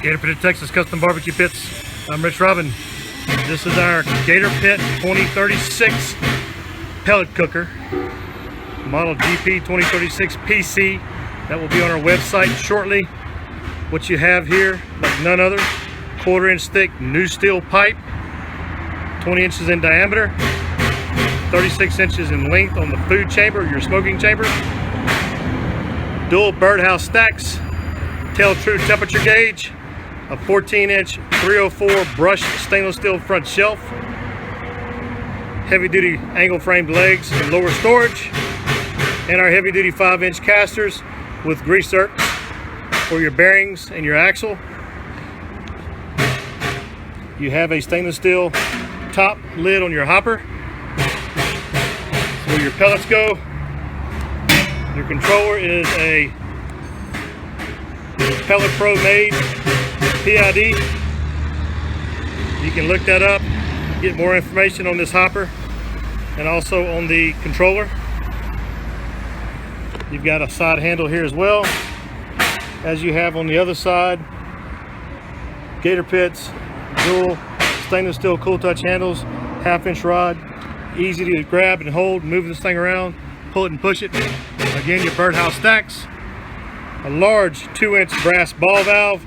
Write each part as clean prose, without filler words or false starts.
Gator Pit, Texas Custom Barbecue Pits. I'm Rich Robin. This is our Gator Pit 2036 Pellet Cooker, Model GP2036PC. That will be on our website shortly. What you have here, like none other, 1/4 inch thick new steel pipe, 20 inches in diameter, 36 inches in length on the food chamber, your smoking chamber. Dual Birdhouse stacks, tail true temperature gauge, a 14-inch 304 brushed stainless steel front shelf, heavy-duty angle framed legs and lower storage, and our heavy-duty 5-inch casters with grease zerks for your bearings and your axle. You have a stainless steel top lid on your hopper, so where your pellets go. Your controller is a Pellet Pro made PID. You can look that up, get more information on this hopper and also on the controller. You've got a side handle here as well, as you have on the other side. Gator Pit's dual stainless steel cool touch handles, 1/2-inch rod, easy to grab and hold, move this thing around, pull it and push it. Again, your Birdhouse stacks, a large 2-inch brass ball valve,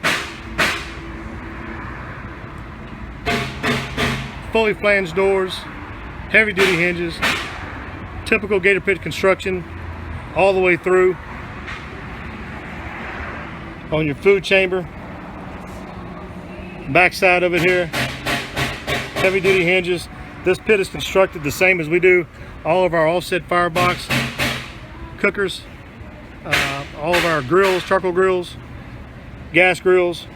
fully flanged doors, heavy duty hinges, typical Gator Pit construction all the way through. On your food chamber, back side of it here, heavy duty hinges. This pit is constructed the same as we do all of our offset firebox cookers, all of our grills, charcoal grills, gas grills.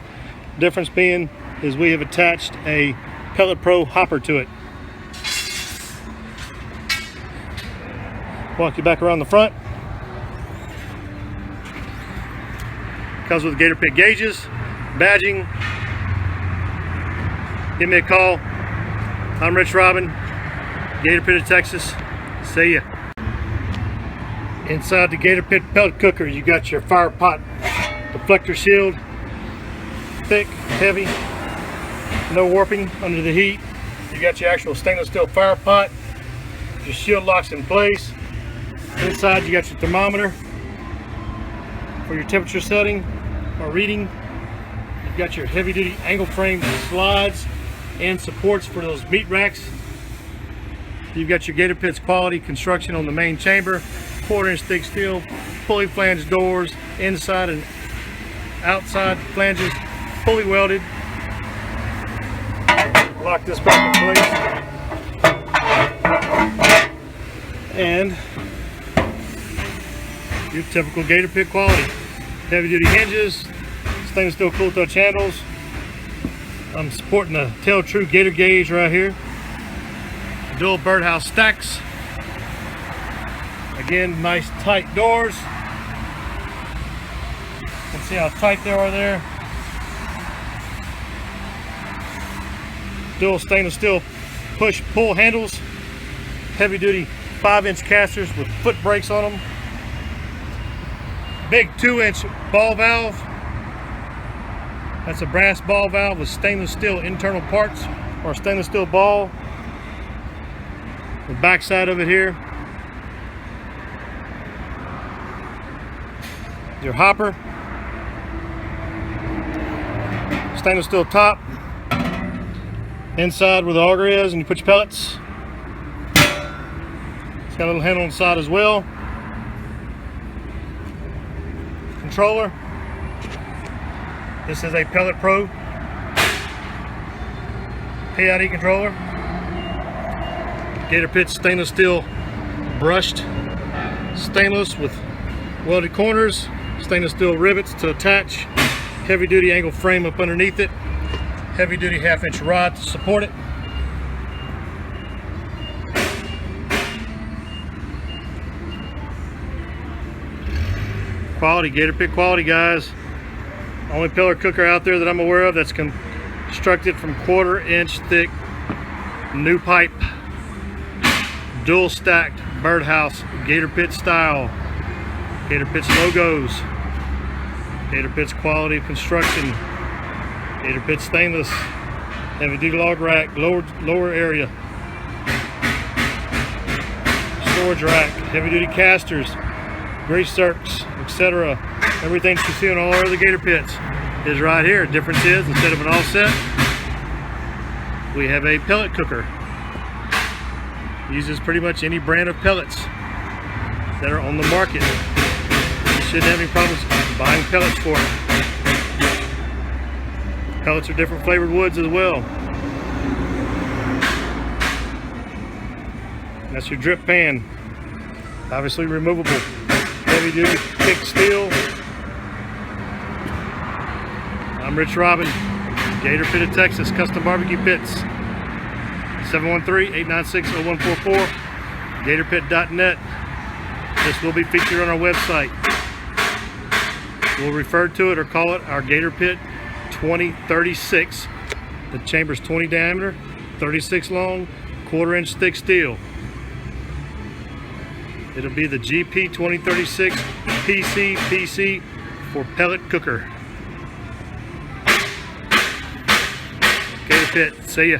Difference being is we have attached a Pellet Pro Hopper to it. Walk you back around the front. Comes with Gator Pit gauges, badging. Give me a call. I'm Rich Robin, Gator Pit of Texas. See ya. Inside the Gator Pit pellet cooker, you got your fire pot deflector shield, thick, heavy, no warping under the heat. You got your actual stainless steel fire pot. Your shield locks in place. Inside you got your thermometer for your temperature setting or reading. You've got your heavy duty angle frame slides and supports for those meat racks. You've got your Gator Pit's quality construction on the main chamber, 1/4 inch thick steel, fully flanged doors, inside and outside flanges, fully welded. Lock this back in place. And your typical Gator Pit quality. Heavy duty hinges, stainless steel cool touch handles. I'm supporting the tail true Gator gauge right here. Dual Birdhouse stacks. Again, nice tight doors. You can see how tight they are there. Dual stainless steel push pull handles. Heavy duty 5-inch casters with foot brakes on them. Big 2-inch ball valve. That's a brass ball valve with stainless steel internal parts, or stainless steel ball. The back side of it here, your hopper, stainless steel top, inside where the auger is and you put your pellets. It's got a little handle on the side as well. Controller. This is a Pellet Pro PID controller. Gator Pit stainless steel brushed stainless with welded corners, stainless steel rivets to attach, heavy duty angle frame up underneath it, heavy duty 1/2-inch rod to support it. Quality, Gator Pit quality, guys. Only pellet cooker out there that I'm aware of that's constructed from 1/4 inch thick new pipe, dual stacked Birdhouse Gator Pit style, Gator Pit's logos, Gator Pit's quality of construction, Gator Pit stainless, heavy duty log rack, lower area, storage rack, heavy duty casters, grease zerks, etc. Everything you see on all our other Gator Pits is right here. The difference is, instead of an offset, we have a pellet cooker. Uses pretty much any brand of pellets that are on the market. You shouldn't have any problems buying pellets for it. Pellets are different flavored woods as well. That's your drip pan. Obviously removable. Heavy duty thick steel. I'm Rich Robin, Gator Pit of Texas, Custom Barbecue Pits. 713-896-0144, gatorpit.net. This will be featured on our website. We'll refer to it or call it our Gator Pit 2036. The chamber's 20 diameter, 36 long, 1/4 inch thick steel. It'll be the GP2036PC for pellet cooker. Gator Pit, see ya.